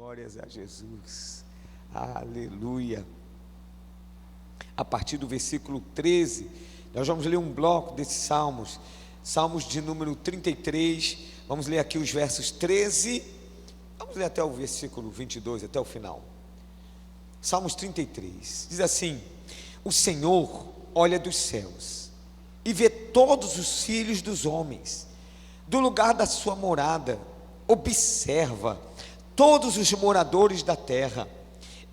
Glórias a Jesus, aleluia. A partir do versículo 13, nós vamos ler um bloco desses salmos, salmos de número 33, vamos ler aqui os versos 13, vamos ler até o versículo 22, até o final. Salmos 33, diz assim: o Senhor olha dos céus e vê todos os filhos dos homens, do lugar da sua morada, observa todos os moradores da terra.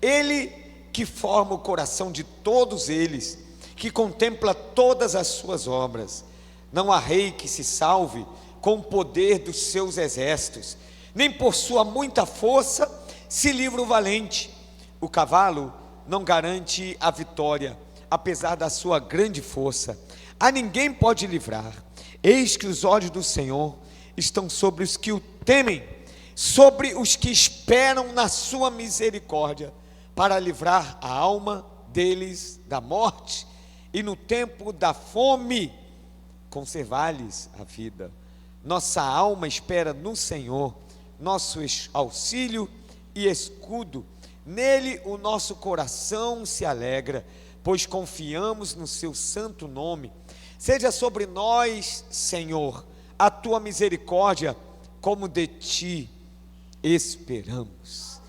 Ele que forma o coração de todos eles, que contempla todas as suas obras. Não há rei que se salve com o poder dos seus exércitos, nem por sua muita força se livra o valente. O cavalo não garante a vitória, apesar da sua grande força. A ninguém pode livrar. Eis que os olhos do Senhor estão sobre os que o temem, sobre os que esperam na sua misericórdia, para livrar a alma deles da morte, e no tempo da fome conservar-lhes a vida. Nossa alma espera no Senhor, nosso auxílio e escudo. Nele o nosso coração se alegra, pois confiamos no seu santo nome. Seja sobre nós, Senhor, a tua misericórdia, como de ti esperamos.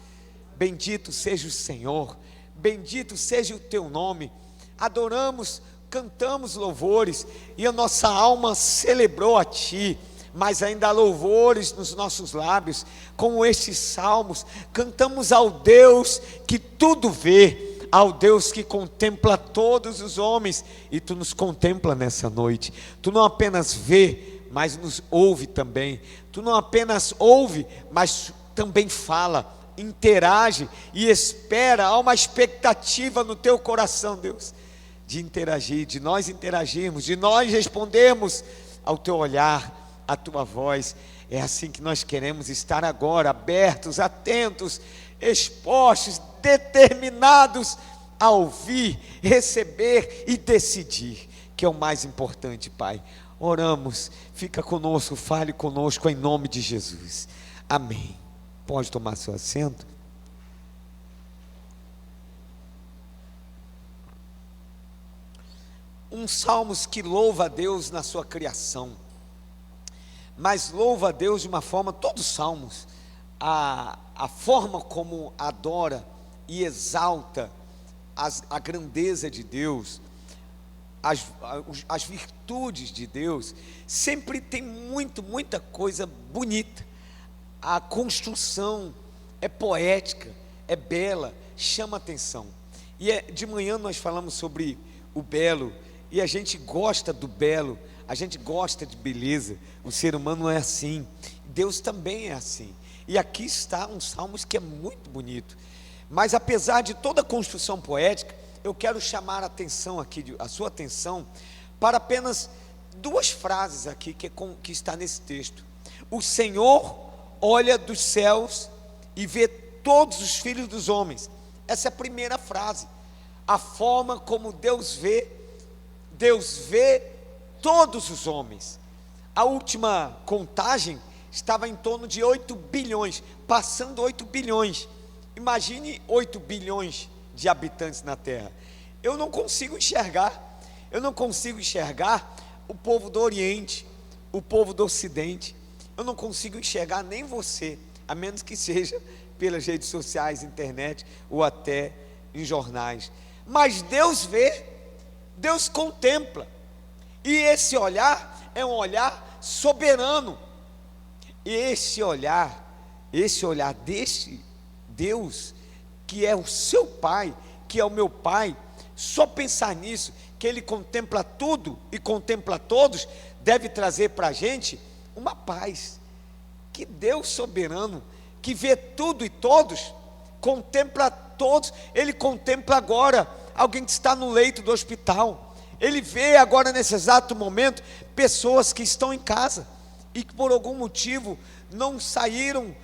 Bendito seja o Senhor, bendito seja o teu nome. Adoramos, cantamos louvores, e a nossa alma celebrou a ti, mas ainda há louvores nos nossos lábios. Com estes salmos, cantamos ao Deus que tudo vê, ao Deus que contempla todos os homens. E tu nos contempla nessa noite. Tu não apenas vê, mas nos ouve também. Tu não apenas ouve, mas também fala, interage e espera. Há uma expectativa no teu coração, Deus, de interagir, de nós interagirmos, de nós respondermos ao teu olhar, à tua voz. É assim que nós queremos estar agora, abertos, atentos, expostos, determinados a ouvir, receber e decidir, que é o mais importante, Pai. Oramos, fica conosco, fale conosco em nome de Jesus, amém. Pode tomar seu assento. Um salmos que louva a Deus na sua criação, mas louva a Deus de uma forma, todos os salmos, a forma como adora e exalta a grandeza de Deus, as virtudes de Deus, sempre tem muita coisa bonita. A construção é poética, é bela, chama atenção. E de manhã nós falamos sobre o belo, e a gente gosta do belo, a gente gosta de beleza. O ser humano é assim, Deus também é assim. E aqui está um salmos que é muito bonito. Mas apesar de toda a construção poética, eu quero chamar a atenção aqui, a sua atenção, para apenas duas frases aqui que está nesse texto. O Senhor olha dos céus e vê todos os filhos dos homens. Essa é a primeira frase. A forma como Deus vê todos os homens. A última contagem estava em torno de 8 bilhões, passando 8 bilhões. Imagine 8 bilhões de habitantes na terra. Eu não consigo enxergar o povo do Oriente, o povo do Ocidente. Eu não consigo enxergar nem você, a menos que seja pelas redes sociais, internet, ou até em jornais. Mas Deus vê, Deus contempla, e esse olhar é um olhar soberano. E esse olhar desse Deus, que é o seu Pai, que é o meu Pai, só pensar nisso, que Ele contempla tudo e contempla todos, deve trazer para a gente uma paz. Que Deus soberano, que vê tudo e todos, contempla todos. Ele contempla agora alguém que está no leito do hospital. Ele vê agora, nesse exato momento, pessoas que estão em casa e que por algum motivo não saíram,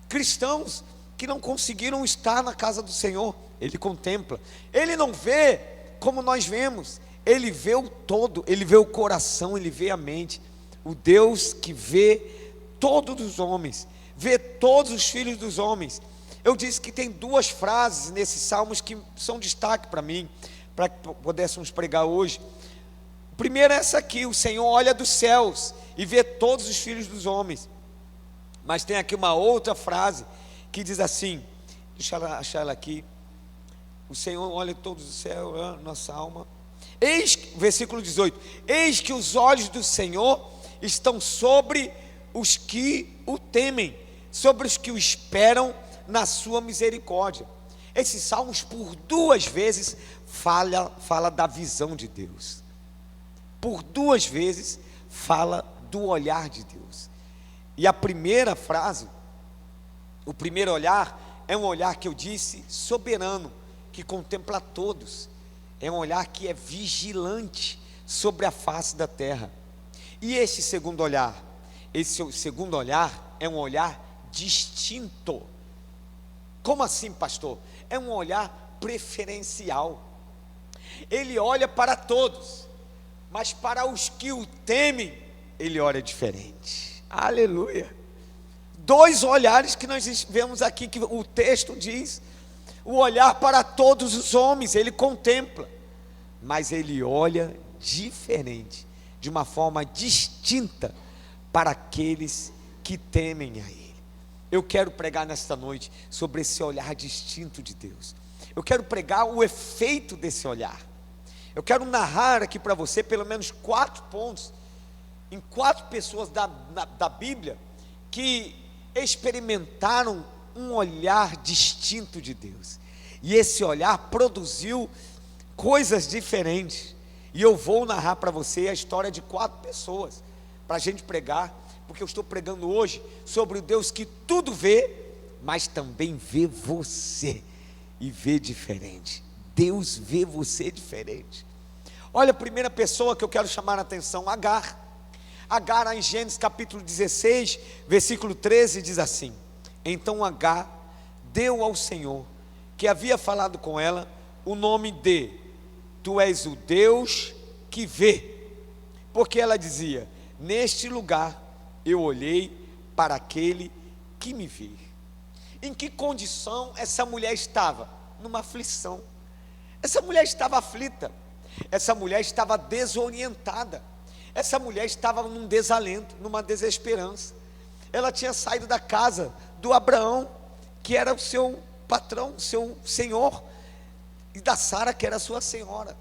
cristãos que não conseguiram estar na casa do Senhor. Ele contempla. Ele não vê como nós vemos, Ele vê o todo, Ele vê o coração, Ele vê a mente. O Deus que vê todos os homens, vê todos os filhos dos homens. eu disse que tem duas frases nesses salmos que são destaque para mim, para que pudéssemos pregar hoje. O primeiro é essa aqui: o Senhor olha dos céus e vê todos os filhos dos homens. Mas tem aqui uma outra frase que diz assim, deixa eu achar ela aqui: o Senhor olha todos os céus, nossa alma. Versículo 18: eis que os olhos do Senhor estão sobre os que o temem, sobre os que o esperam na sua misericórdia. Esses salmos por duas vezes fala da visão de Deus. Por duas vezes fala do olhar de Deus. E a primeira frase, o primeiro olhar, é um olhar que eu disse soberano, que contempla todos. É um olhar que é vigilante sobre a face da terra. E esse segundo olhar é um olhar distinto. Como assim, pastor? É um olhar preferencial. Ele olha para todos, mas para os que o temem, ele olha diferente. Aleluia. Dois olhares que nós vemos aqui, que o texto diz: o olhar para todos os homens, ele contempla, mas ele olha diferente, de uma forma distinta, para aqueles que temem a ele. Eu quero pregar nesta noite sobre esse olhar distinto de Deus. Eu quero pregar o efeito desse olhar. Eu quero narrar aqui para você pelo menos 4 pontos, em 4 pessoas da Bíblia, que experimentaram um olhar distinto de Deus, e esse olhar produziu coisas diferentes. E eu vou narrar para você a história de 4 pessoas, para a gente pregar, porque eu estou pregando hoje sobre o Deus que tudo vê, mas também vê você, e vê diferente. Deus vê você diferente. Olha a primeira pessoa que eu quero chamar a atenção: Agar. Agar, em Gênesis capítulo 16, versículo 13, diz assim: então Agar deu ao Senhor, que havia falado com ela, o nome de: tu és o Deus que vê. Porque ela dizia: neste lugar eu olhei para aquele que me vê. Em que condição essa mulher estava? Numa aflição. Essa mulher estava aflita. Essa mulher estava desorientada. Essa mulher estava num desalento, numa desesperança. Ela tinha saído da casa do Abraão, que era o seu patrão, o seu senhor, e da Sara, que era a sua senhora.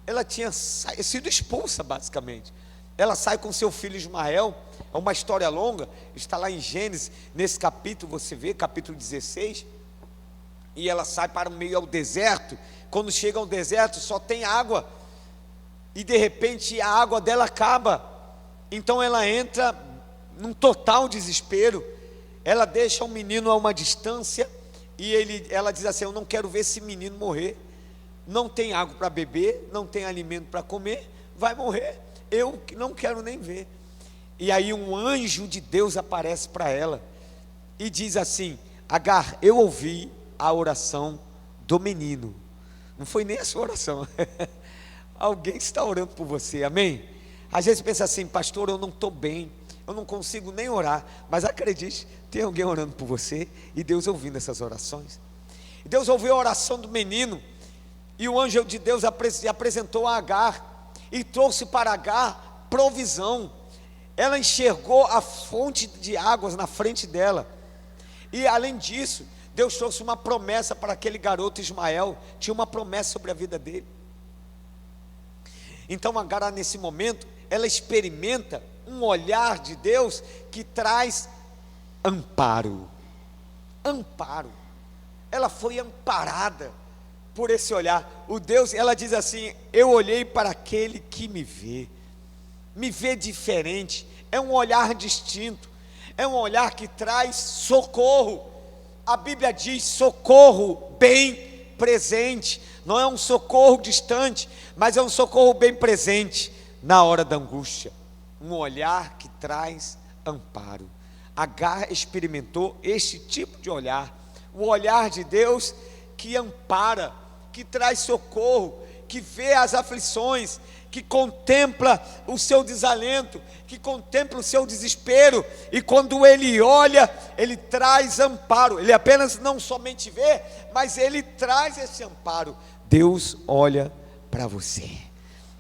Ela tinha sido expulsa, basicamente. Ela sai com seu filho Ismael. É uma história longa, está lá em Gênesis, nesse capítulo, você vê, capítulo 16. E ela sai para o meio ao deserto. Quando chega ao deserto, só tem água, e de repente a água dela acaba. Então ela entra num total desespero. Ela deixa o menino a uma distância, e ela diz assim: eu não quero ver esse menino morrer. Não tem água para beber, não tem alimento para comer, vai morrer, eu não quero nem ver. E aí um anjo de Deus aparece para ela e diz assim: Agar, eu ouvi a oração do menino. Não foi nem a sua oração. Alguém está orando por você, amém? Às vezes pensa assim: pastor, eu não estou bem, eu não consigo nem orar. Mas acredite, tem alguém orando por você, e Deus ouvindo essas orações. E Deus ouviu a oração do menino, e o anjo de Deus apresentou a Agar, e trouxe para Agar provisão. Ela enxergou a fonte de águas na frente dela, e além disso, Deus trouxe uma promessa para aquele garoto Ismael. Tinha uma promessa sobre a vida dele. Então Agar, nesse momento, ela experimenta um olhar de Deus que traz amparo. Amparo. Ela foi amparada por esse olhar. O Deus, ela diz assim: eu olhei para aquele que me vê diferente. É um olhar distinto, é um olhar que traz socorro. A Bíblia diz socorro bem presente. Não é um socorro distante, mas é um socorro bem presente na hora da angústia. Um olhar que traz amparo. Agar experimentou este tipo de olhar, o olhar de Deus que ampara, que traz socorro, que vê as aflições, que contempla o seu desalento, que contempla o seu desespero, e quando Ele olha, Ele traz amparo. Ele apenas não somente vê, mas Ele traz esse amparo. Deus olha para você.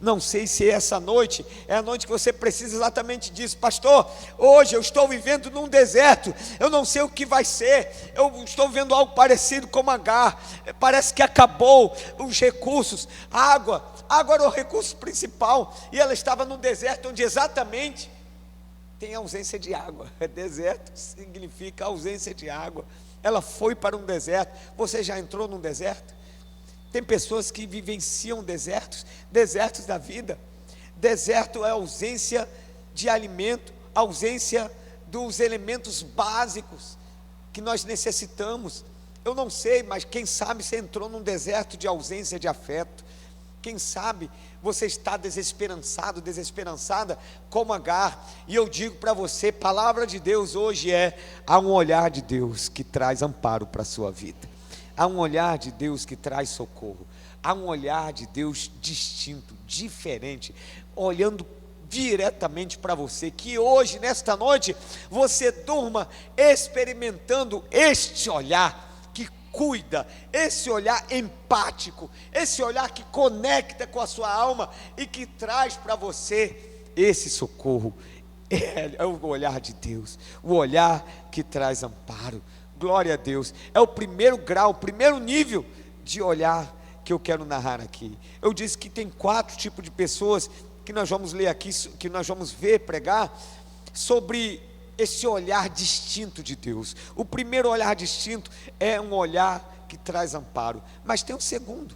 Não sei se essa noite é a noite que você precisa exatamente disso. Pastor, hoje eu estou vivendo num deserto, eu não sei o que vai ser, eu estou vendo algo parecido com Agar, parece que acabou os recursos, a água era o recurso principal, e ela estava num deserto onde exatamente tem ausência de água. Deserto significa ausência de água. Ela foi para um deserto. Você já entrou num deserto? Tem pessoas que vivenciam desertos da vida. Deserto é ausência de alimento, ausência dos elementos básicos que nós necessitamos. Eu não sei, mas quem sabe você entrou num deserto de ausência de afeto. Quem sabe você está desesperançado, desesperançada como Agar. E eu digo para você, palavra de Deus hoje há um olhar de Deus que traz amparo para a sua vida. Há um olhar de Deus que traz socorro. Há um olhar de Deus distinto, diferente, olhando diretamente para você. Que hoje, nesta noite, você durma experimentando este olhar que cuida, esse olhar empático, esse olhar que conecta com a sua alma e que traz para você esse socorro. É o olhar de Deus, o olhar que traz amparo. Glória a Deus. É o primeiro grau, o primeiro nível de olhar que eu quero narrar aqui. Eu disse que tem 4 tipos de pessoas que nós vamos ler aqui, que nós vamos ver, pregar, sobre esse olhar distinto de Deus. O primeiro olhar distinto é um olhar que traz amparo. Mas tem um segundo,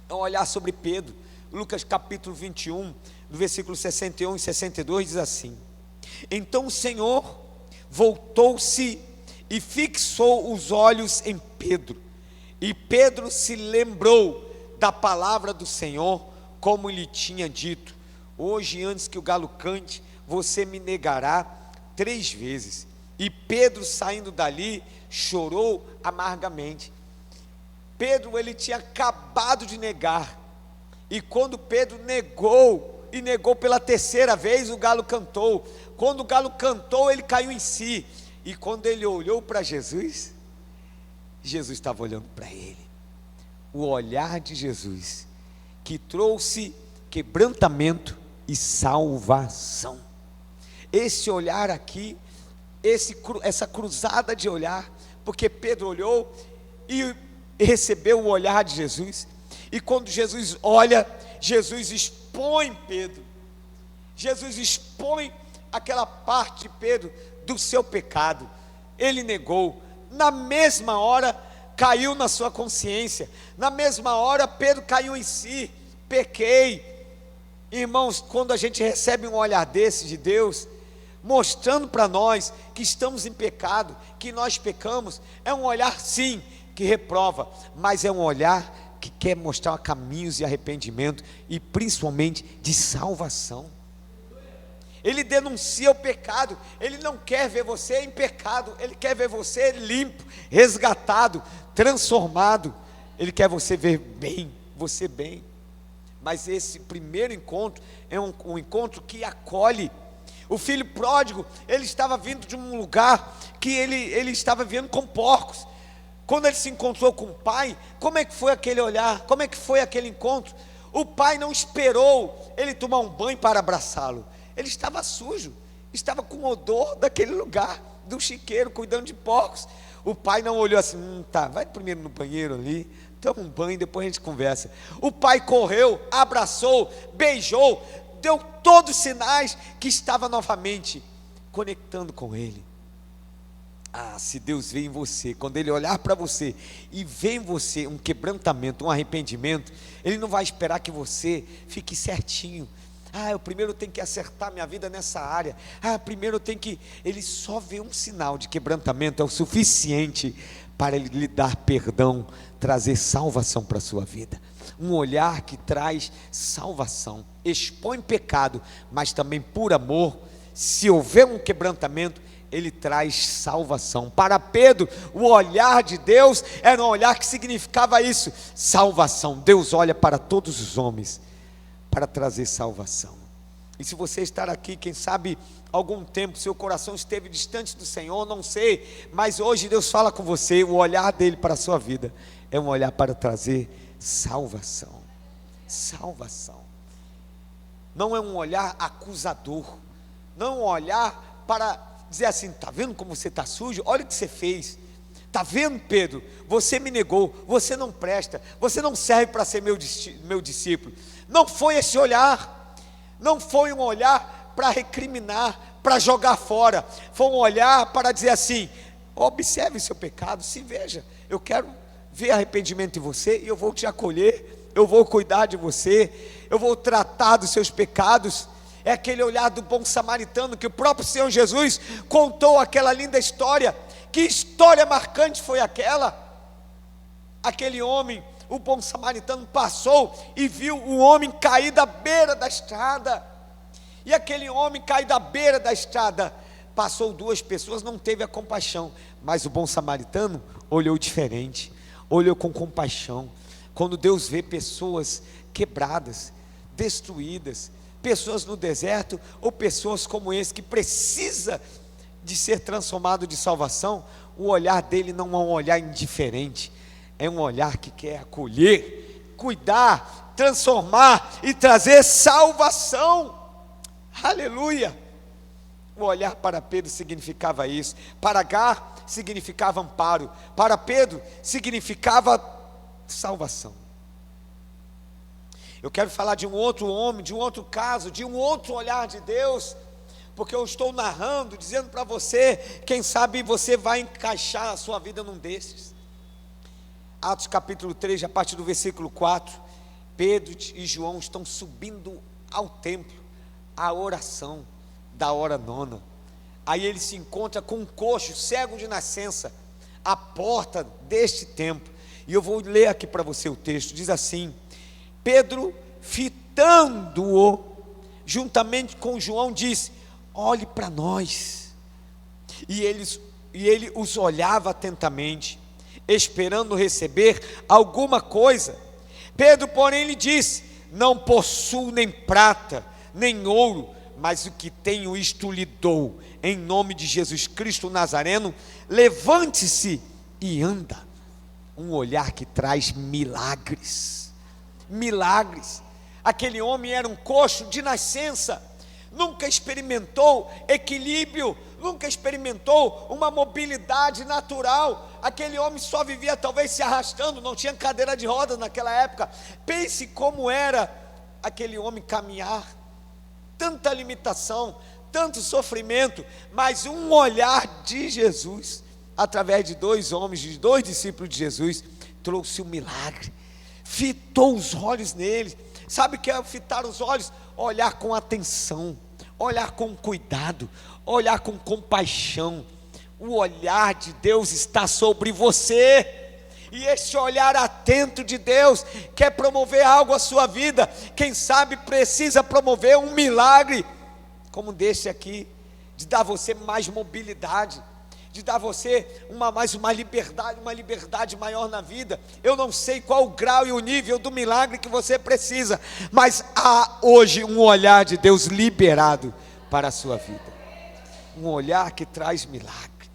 é um olhar sobre Pedro. Lucas capítulo 21, no versículo 61 e 62, diz assim: Então o Senhor voltou-se e fixou os olhos em Pedro, e Pedro se lembrou da palavra do Senhor, como lhe tinha dito: hoje, antes que o galo cante, você me negará 3 vezes. E Pedro, saindo dali, chorou amargamente. Pedro, ele tinha acabado de negar, e quando Pedro negou, e negou pela 3ª vez, o galo cantou. Quando o galo cantou, ele caiu em si. E quando ele olhou para Jesus, Jesus estava olhando para ele. O olhar de Jesus, que trouxe quebrantamento e salvação. Esse olhar aqui, essa cruzada de olhar, porque Pedro olhou e recebeu o olhar de Jesus. E quando Jesus olha, Jesus expõe Pedro. Jesus expõe aquela parte, Pedro, do seu pecado. Ele negou. Na mesma hora caiu na sua consciência. Na mesma hora Pedro caiu em si. Pequei. Irmãos, quando a gente recebe um olhar desse de Deus, mostrando para nós que estamos em pecado, que nós pecamos, é um olhar sim que reprova, mas é um olhar que quer mostrar caminhos de arrependimento e principalmente de salvação. Ele denuncia o pecado. Ele não quer ver você em pecado, ele quer ver você limpo, resgatado, transformado. Ele quer você ver bem, você bem. Mas esse primeiro encontro é um encontro que acolhe. O filho pródigo, ele estava vindo de um lugar que ele estava vivendo com porcos. Quando ele se encontrou com o pai, como é que foi aquele olhar? Como é que foi aquele encontro? O pai não esperou ele tomar um banho para abraçá-lo. Ele estava sujo, estava com odor daquele lugar, do chiqueiro, cuidando de porcos. O pai não olhou assim, tá, vai primeiro no banheiro ali, toma um banho, depois a gente conversa. O pai correu, abraçou, beijou, deu todos os sinais que estava novamente conectando com ele. Ah, se Deus vê em você, quando Ele olhar para você e vê em você um quebrantamento, um arrependimento, Ele não vai esperar que você fique certinho. Ah, eu primeiro tenho que acertar minha vida nessa área. Ah, primeiro eu tenho que... Ele só vê um sinal de quebrantamento, é o suficiente para Ele lhe dar perdão, trazer salvação para a sua vida. Um olhar que traz salvação, expõe pecado, mas também por amor. Se houver um quebrantamento, Ele traz salvação. Para Pedro, o olhar de Deus era um olhar que significava isso, salvação. Deus olha para todos os homens, para trazer salvação. E se você estar aqui, quem sabe algum tempo seu coração esteve distante do Senhor, não sei, mas hoje Deus fala com você, o olhar dele para a sua vida é um olhar para trazer salvação. Salvação. Não é um olhar acusador, não é um olhar para dizer assim, está vendo como você está sujo? Olha o que você fez. Está vendo, Pedro? Você me negou, você não presta, você não serve para ser meu discípulo. Não foi esse olhar, não foi um olhar para recriminar, para jogar fora, foi um olhar para dizer assim, observe o seu pecado, se veja, eu quero ver arrependimento em você e eu vou te acolher, eu vou cuidar de você, eu vou tratar dos seus pecados. É aquele olhar do bom samaritano que o próprio Senhor Jesus contou aquela linda história. Que história marcante foi aquela? Aquele homem, o bom samaritano, passou e viu o homem cair da beira da estrada. E aquele homem cair da beira da estrada, passou duas pessoas, não teve a compaixão, mas o bom samaritano olhou diferente, olhou com compaixão. Quando Deus vê pessoas quebradas, destruídas, pessoas no deserto, ou pessoas como esse, que precisa de ser transformado de salvação, o olhar dele não é um olhar indiferente, é um olhar que quer acolher, cuidar, transformar e trazer salvação. Aleluia! O olhar para Pedro significava isso, para Agar significava amparo, para Pedro significava salvação. Eu quero falar de um outro homem, de um outro caso, de um outro olhar de Deus, porque eu estou narrando, dizendo para você, quem sabe você vai encaixar a sua vida num desses. Atos capítulo 3, a partir do versículo 4, Pedro e João estão subindo ao templo, a oração da hora nona. Aí ele se encontra com um coxo, cego de nascença, à porta deste templo. E eu vou ler aqui para você o texto, diz assim: Pedro, fitando-o, juntamente com João, disse: olhe para nós. E ele os olhava atentamente, esperando receber alguma coisa. Pedro, porém, lhe disse: não possuo nem prata, nem ouro, mas o que tenho isto lhe dou. Em nome de Jesus Cristo Nazareno, levante-se e anda. Um olhar que traz milagres. Milagres. Aquele homem era um coxo de nascença, nunca experimentou equilíbrio, nunca experimentou uma mobilidade natural. Aquele homem só vivia talvez se arrastando, não tinha cadeira de rodas naquela época. Pense como era aquele homem caminhar, tanta limitação, tanto sofrimento, mas um olhar de Jesus, através de dois homens, de dois discípulos de Jesus, trouxe um milagre, fitou os olhos neles. Sabe o que é fitar os olhos? Olhar com atenção, olhar com cuidado, olhar com compaixão. O olhar de Deus está sobre você, e esse olhar atento de Deus quer promover algo à sua vida. Quem sabe precisa promover um milagre como desse aqui, de dar a você mais mobilidade, de dar a você mais uma liberdade maior na vida. Eu não sei qual o grau e o nível do milagre que você precisa, mas há hoje um olhar de Deus liberado para a sua vida, um olhar que traz milagre,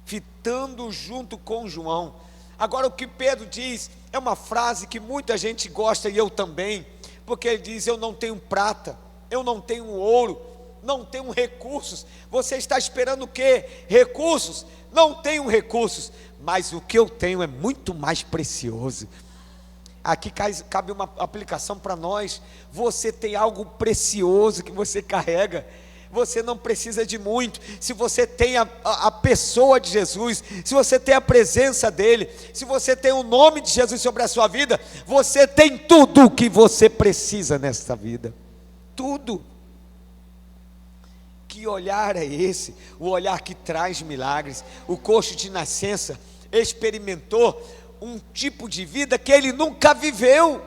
fitando junto com João. Agora o que Pedro diz é uma frase que muita gente gosta, e eu também, porque ele diz: eu não tenho prata, eu não tenho ouro, não tenho recursos. Você está esperando o quê? Recursos? Não tenho recursos, mas o que eu tenho é muito mais precioso. Aqui cabe uma aplicação para nós. Você tem algo precioso que você carrega. Você não precisa de muito. Se você tem a pessoa de Jesus, se você tem a presença dele, se você tem o nome de Jesus sobre a sua vida, você tem tudo o que você precisa nesta vida. Tudo. Que olhar é esse? O olhar que traz milagres. O coxo de nascença experimentou um tipo de vida que ele nunca viveu,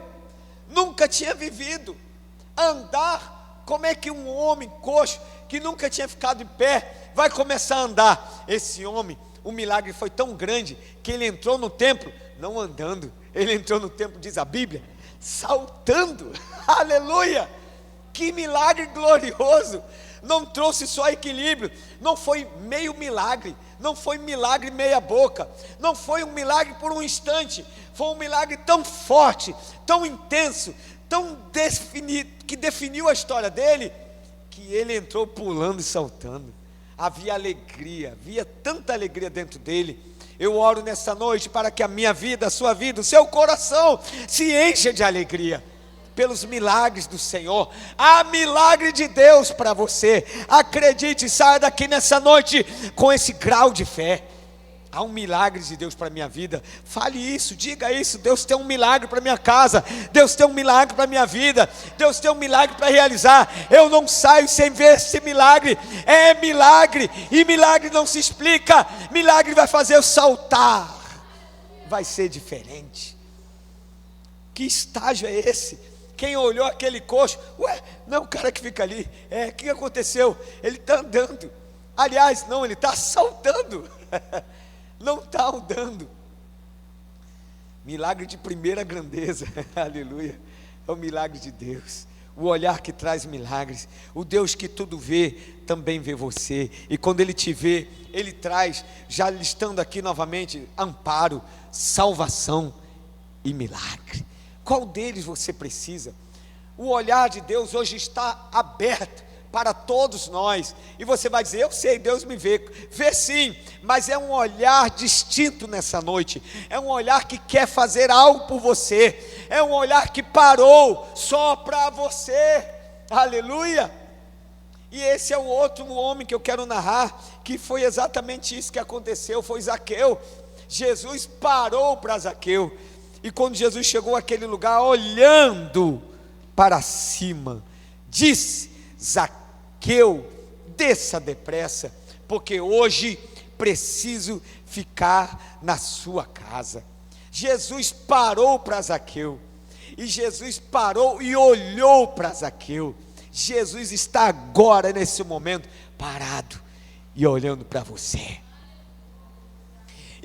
nunca tinha vivido. Andar, como é que um homem coxo, que nunca tinha ficado de pé, vai começar a andar? Esse homem, o milagre foi tão grande, que ele entrou no templo, não andando, ele entrou no templo, diz a Bíblia, saltando. Aleluia! Que milagre glorioso! Não trouxe só equilíbrio, não foi meio milagre, não foi milagre meia boca, não foi um milagre por um instante, foi um milagre tão forte, tão intenso, tão definido, que definiu a história dele, que ele entrou pulando e saltando. Havia alegria, havia tanta alegria dentro dele. Eu oro nessa noite para que a minha vida, a sua vida, o seu coração se encha de alegria pelos milagres do Senhor. Há milagre de Deus para você. Acredite, saia daqui nessa noite com esse grau de fé. Há um milagre de Deus para a minha vida. Fale isso, diga isso. Deus tem um milagre para minha casa, Deus tem um milagre para a minha vida, Deus tem um milagre para realizar. Eu não saio sem ver esse milagre. É milagre, e milagre não se explica. Milagre vai fazer eu saltar, vai ser diferente. Que estágio é esse? Quem olhou aquele coxo, não é o cara que fica ali, o que aconteceu? Ele está andando, aliás, não, ele está saltando, não está andando. Milagre de primeira grandeza, aleluia, é o milagre de Deus, o olhar que traz milagres. O Deus que tudo vê, também vê você, e quando Ele te vê, Ele traz, já listando aqui novamente, amparo, salvação e milagre. Qual deles você precisa? O olhar de Deus hoje está aberto para todos nós, e você vai dizer, eu sei, Deus me vê sim, mas é um olhar distinto nessa noite, é um olhar que quer fazer algo por você, é um olhar que parou só para você, aleluia. E esse é o outro homem que eu quero narrar, que foi exatamente isso que aconteceu, foi Zaqueu. Jesus parou para Zaqueu, e quando Jesus chegou àquele lugar, olhando para cima, disse, Zaqueu, desça depressa, porque hoje preciso ficar na sua casa. Jesus parou para Zaqueu, e Jesus parou e olhou para Zaqueu. Jesus está agora, nesse momento, parado e olhando para você.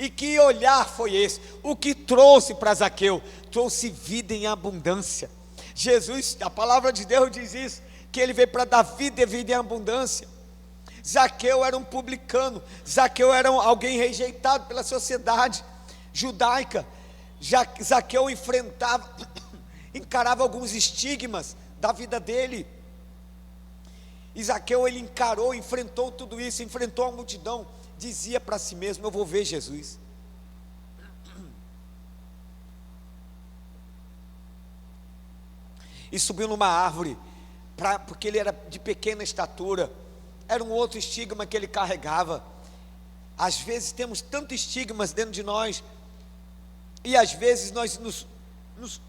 E que olhar foi esse? O que trouxe para Zaqueu? Trouxe vida em abundância. Jesus, a palavra de Deus diz isso, que ele veio para dar vida e vida em abundância. Zaqueu era um publicano, Zaqueu era alguém rejeitado pela sociedade judaica. Zaqueu encarava alguns estigmas da vida dele. E Zaqueu, ele encarou, enfrentou tudo isso, enfrentou a multidão, dizia para si mesmo, eu vou ver Jesus. E subiu numa árvore, porque ele era de pequena estatura, era um outro estigma que ele carregava. Às vezes temos tantos estigmas dentro de nós, e às vezes nós nos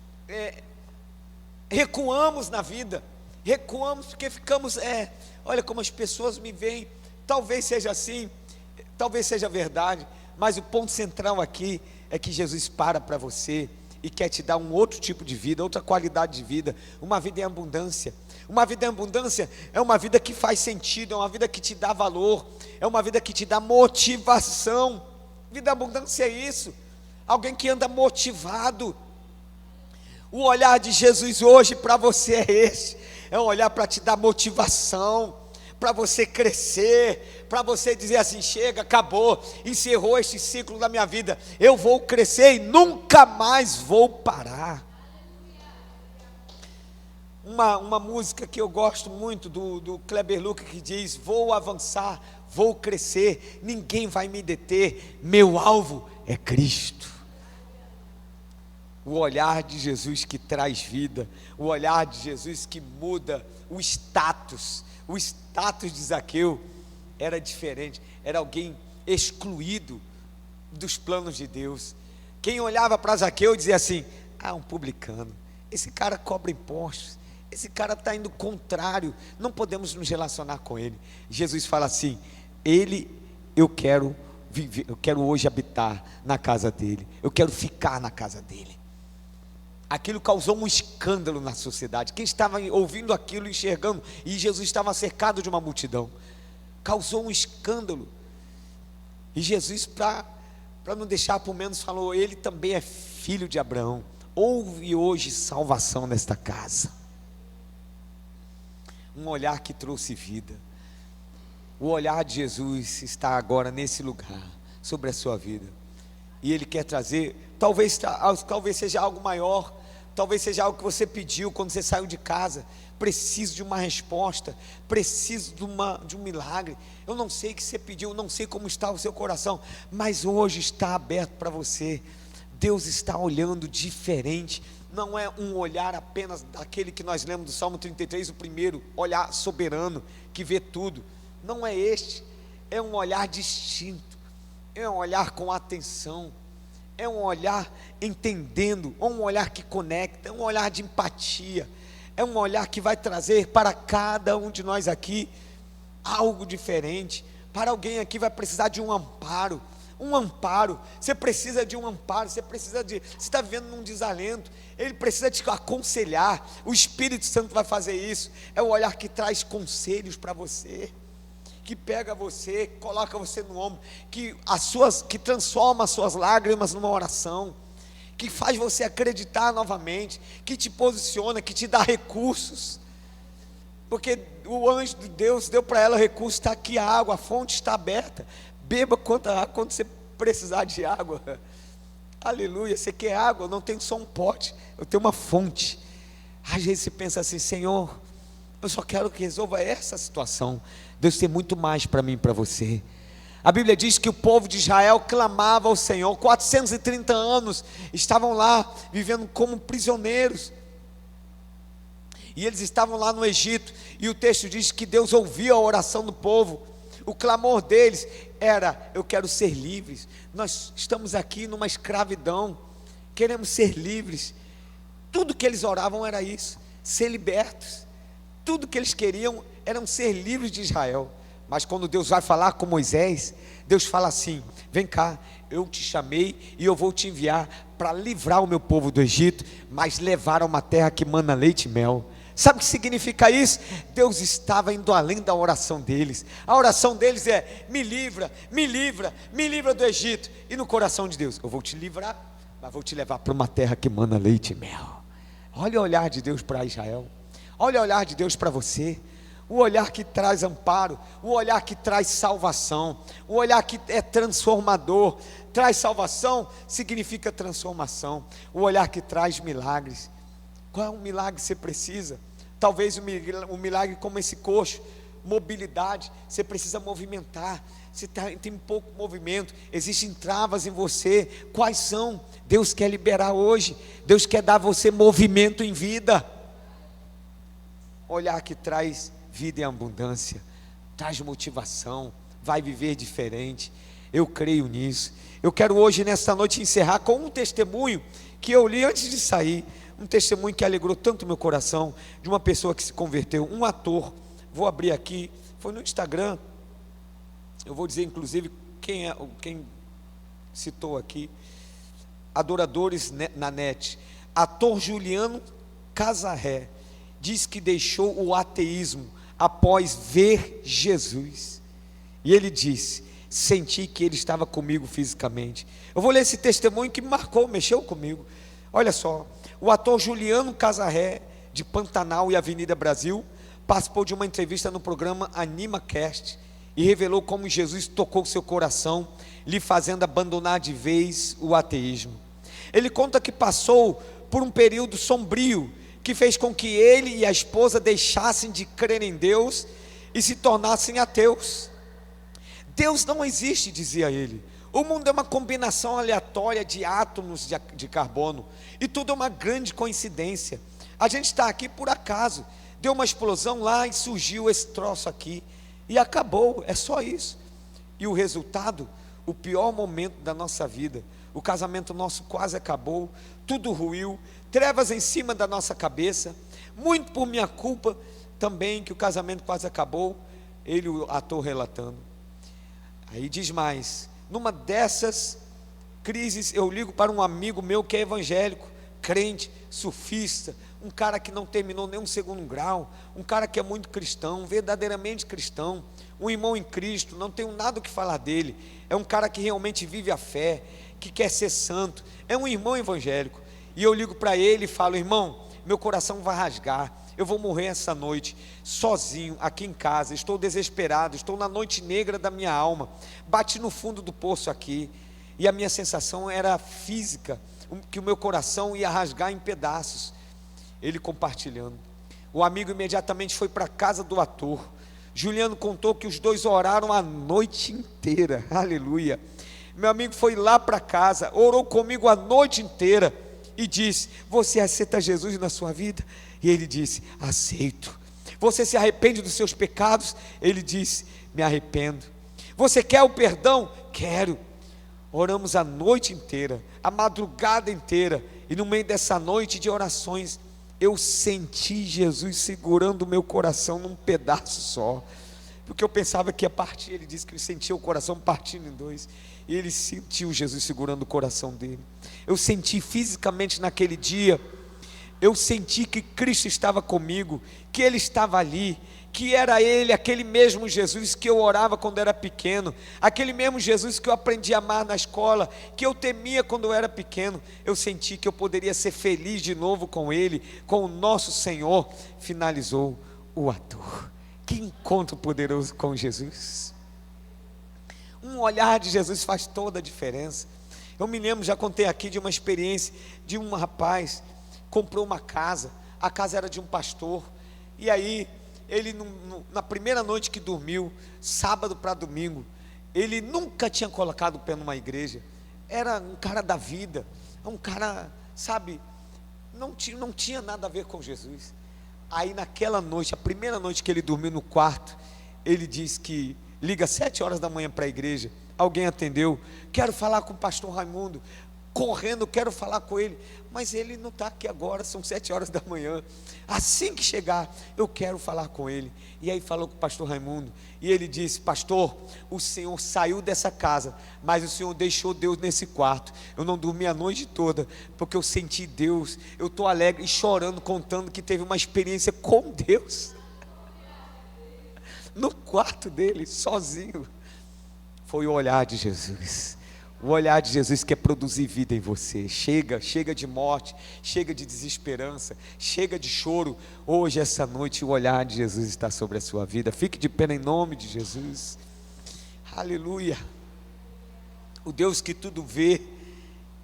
recuamos na vida, recuamos porque ficamos, olha como as pessoas me veem, talvez seja assim, talvez seja verdade, mas o ponto central aqui é que Jesus para você e quer te dar um outro tipo de vida, outra qualidade de vida, uma vida em abundância. Uma vida em abundância é uma vida que faz sentido, é uma vida que te dá valor, é uma vida que te dá motivação. Vida em abundância é isso, alguém que anda motivado. O olhar de Jesus hoje para você é esse, é um olhar para te dar motivação, para você crescer, para você dizer assim, chega, acabou, encerrou este ciclo da minha vida, eu vou crescer e nunca mais vou parar. Uma música que eu gosto muito do Kleber Lucas, que diz, vou avançar, vou crescer, ninguém vai me deter, meu alvo é Cristo. O olhar de Jesus que traz vida, o olhar de Jesus que muda o status de Zaqueu era diferente, era alguém excluído dos planos de Deus. Quem olhava para Zaqueu dizia assim, um publicano, esse cara cobra impostos, esse cara está indo contrário, não podemos nos relacionar com ele. Jesus fala assim, eu quero viver, eu quero hoje habitar na casa dele, eu quero ficar na casa dele. Aquilo causou um escândalo na sociedade. Quem estava ouvindo aquilo, enxergando, e Jesus estava cercado de uma multidão, causou um escândalo. E Jesus, para não deixar por menos, falou, ele também é filho de Abraão. houve hoje salvação nesta casa. Um olhar que trouxe vida. O olhar de Jesus está agora nesse lugar, sobre a sua vida. E Ele quer trazer, talvez seja algo maior, talvez seja algo que você pediu quando você saiu de casa. Preciso de uma resposta, preciso de um milagre. Eu não sei o que você pediu, não sei como está o seu coração, mas hoje está aberto para você. Deus está olhando diferente. Não é um olhar apenas daquele que nós lemos do Salmo 33, o primeiro, olhar soberano, que vê tudo. Não é este, é um olhar distinto, é um olhar com atenção, é um olhar entendendo, é um olhar que conecta, é um olhar de empatia, é um olhar que vai trazer para cada um de nós aqui algo diferente. Para alguém aqui vai precisar de um amparo. Você precisa de um amparo, você está vivendo num desalento, Ele precisa te aconselhar. O Espírito Santo vai fazer isso. É o olhar que traz conselhos para você, que pega você, coloca você no ombro, que transforma as suas lágrimas numa oração, que faz você acreditar novamente, que te posiciona, que te dá recursos, porque o anjo de Deus deu para ela recursos. Está aqui a água, a fonte está aberta, beba quando você precisar de água. Aleluia. Você quer água? Eu não tenho só um pote, eu tenho uma fonte. Às vezes você pensa assim: Senhor, eu só quero que resolva essa situação. Deus tem muito mais para mim e para você. A Bíblia diz que o povo de Israel clamava ao Senhor, 430 anos estavam lá vivendo como prisioneiros, e eles estavam lá no Egito, e o texto diz que Deus ouvia a oração do povo. O clamor deles era: eu quero ser livres, nós estamos aqui numa escravidão, queremos ser livres. Tudo que eles oravam era isso, ser libertos. Tudo que eles queriam era ser livres de Israel. Mas quando Deus vai falar com Moisés, Deus fala assim: vem cá, eu te chamei e eu vou te enviar para livrar o meu povo do Egito, mas levar a uma terra que mana leite e mel. Sabe o que significa isso? Deus estava indo além da oração deles. A oração deles é: me livra, me livra, me livra do Egito. E no coração de Deus: eu vou te livrar, mas vou te levar para uma terra que mana leite e mel. Olha o olhar de Deus para Israel, olha o olhar de Deus para você. O olhar que traz amparo, o olhar que traz salvação, o olhar que é transformador. Traz salvação significa transformação. O olhar que traz milagres. Qual é o milagre que você precisa? Talvez um milagre como esse coxo, mobilidade. Você precisa movimentar, você tem pouco movimento, existem travas em você. Quais são? Deus quer liberar hoje. Deus quer dar a você movimento em vida. Olhar que traz vida em abundância, traz motivação, vai viver diferente. Eu creio nisso. Eu quero hoje, nesta noite, encerrar com um testemunho que eu li antes de sair. Um testemunho que alegrou tanto meu coração, de uma pessoa que se converteu, um ator. Vou abrir aqui, foi no Instagram. Eu vou dizer inclusive quem citou aqui. Adoradores na net. Ator Juliano Casarré diz que deixou o ateísmo após ver Jesus. E ele disse: senti que Ele estava comigo fisicamente. Eu vou ler esse testemunho que me marcou, mexeu comigo. Olha só, o ator Juliano Casarré, de Pantanal e Avenida Brasil, participou de uma entrevista no programa AnimaCast e revelou como Jesus tocou seu coração, lhe fazendo abandonar de vez o ateísmo. Ele conta que passou por um período sombrio, que fez com que ele e a esposa deixassem de crer em Deus e se tornassem ateus. Deus não existe, dizia ele. O mundo é uma combinação aleatória de átomos de carbono, e tudo é uma grande coincidência. A gente está aqui por acaso, deu uma explosão lá e surgiu esse troço aqui, e acabou, é só isso. E o resultado, o pior momento da nossa vida, o casamento nosso quase acabou, tudo ruiu, trevas em cima da nossa cabeça, muito por minha culpa também, que o casamento quase acabou. Ele, o ator, relatando. Aí diz mais: numa dessas crises, eu ligo para um amigo meu que é evangélico, crente, surfista, um cara que não terminou nem um segundo grau, um cara que é muito cristão, verdadeiramente cristão, um irmão em Cristo, não tenho nada o que falar dele, é um cara que realmente vive a fé, que quer ser santo, é um irmão evangélico. E eu ligo para ele e falo: irmão, meu coração vai rasgar, eu vou morrer essa noite, sozinho, aqui em casa, estou desesperado, estou na noite negra da minha alma, bati no fundo do poço aqui, e a minha sensação era física, que o meu coração ia rasgar em pedaços. Ele compartilhando, o amigo imediatamente foi para a casa do ator. Juliano contou que os dois oraram a noite inteira, aleluia. Meu amigo foi lá para casa, orou comigo a noite inteira, e disse: você aceita Jesus na sua vida? E ele disse: aceito. Você se arrepende dos seus pecados? Ele disse: me arrependo. Você quer o perdão? Quero. Oramos a noite inteira, a madrugada inteira, e no meio dessa noite de orações, eu senti Jesus segurando o meu coração num pedaço só, porque eu pensava que ia partir. Ele disse que ele sentia o coração partindo em dois, e ele sentiu Jesus segurando o coração dele. Eu senti fisicamente naquele dia, eu senti que Cristo estava comigo, que Ele estava ali, que era Ele, aquele mesmo Jesus que eu orava quando era pequeno, aquele mesmo Jesus que eu aprendi a amar na escola, que eu temia quando eu era pequeno. Eu senti que eu poderia ser feliz de novo com Ele, com o nosso Senhor. Finalizou o ator. Que encontro poderoso com Jesus. Um olhar de Jesus faz toda a diferença. Eu me lembro, já contei aqui de uma experiência de um rapaz, comprou uma casa, a casa era de um pastor, e aí ele na primeira noite que dormiu, sábado para domingo, ele nunca tinha colocado o pé numa igreja, era um cara da vida, um cara, sabe, não tinha nada a ver com Jesus. Aí naquela noite, a primeira noite que ele dormiu no quarto, ele disse que liga 7 horas da manhã para a igreja. Alguém atendeu: quero falar com o pastor Raimundo. Correndo, quero falar com ele, mas ele não está aqui agora, são 7 horas da manhã. Assim que chegar, eu quero falar com ele. E aí falou com o pastor Raimundo, e ele disse: pastor, o senhor saiu dessa casa, mas o senhor deixou Deus nesse quarto. Eu não dormi a noite toda, porque eu senti Deus. Eu estou alegre e chorando, contando que teve uma experiência com Deus no quarto dele, sozinho. Foi o olhar de Jesus. O olhar de Jesus quer produzir vida em você. Chega de morte, chega de desesperança, chega de choro. Hoje, essa noite, o olhar de Jesus está sobre a sua vida. Fique de pé em nome de Jesus. Aleluia. O Deus que tudo vê,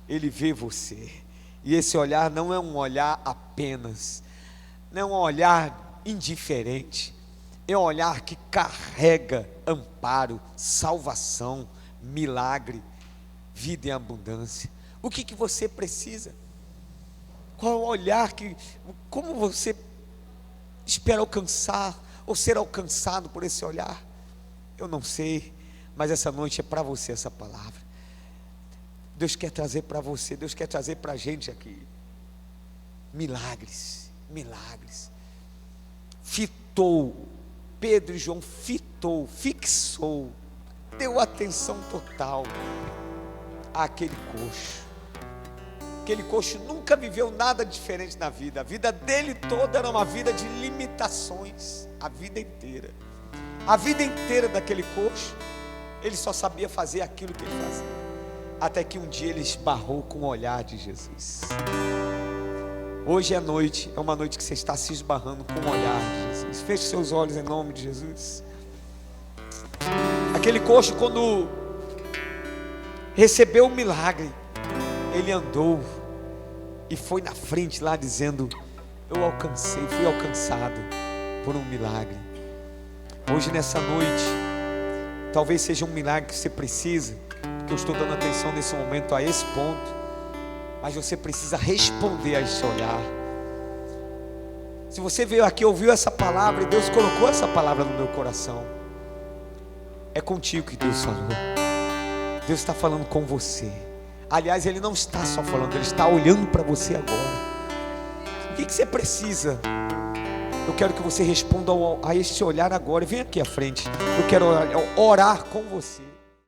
Ele vê você. E esse olhar não é um olhar apenas, não é um olhar indiferente, é um olhar que carrega amparo, salvação, milagre, vida em abundância. O que você precisa? Qual é o olhar como você espera alcançar, ou ser alcançado por esse olhar? Eu não sei, mas essa noite é para você essa palavra. Deus quer trazer para você, Deus quer trazer para a gente aqui milagres, milagres. Fitou, Pedro e João fixou, deu atenção total àquele coxo. Aquele coxo nunca viveu nada diferente na vida. A vida dele toda era uma vida de limitações. A vida inteira daquele coxo, ele só sabia fazer aquilo que ele fazia. Até que um dia ele esbarrou com o olhar de Jesus. Hoje é noite, é uma noite que você está se esbarrando com o olhar de Jesus. Feche seus olhos em nome de Jesus. Aquele coxo, quando recebeu o milagre, ele andou e foi na frente lá dizendo: eu alcancei, fui alcançado por um milagre. Hoje nessa noite, talvez seja um milagre que você precisa, porque eu estou dando atenção nesse momento a esse ponto, mas você precisa responder a esse olhar. Se você veio aqui, ouviu essa palavra e Deus colocou essa palavra no meu coração, é contigo que Deus falou. Deus está falando com você. Aliás, Ele não está só falando, Ele está olhando para você agora. O que você precisa? Eu quero que você responda a este olhar agora. Vem aqui à frente. Eu quero orar com você.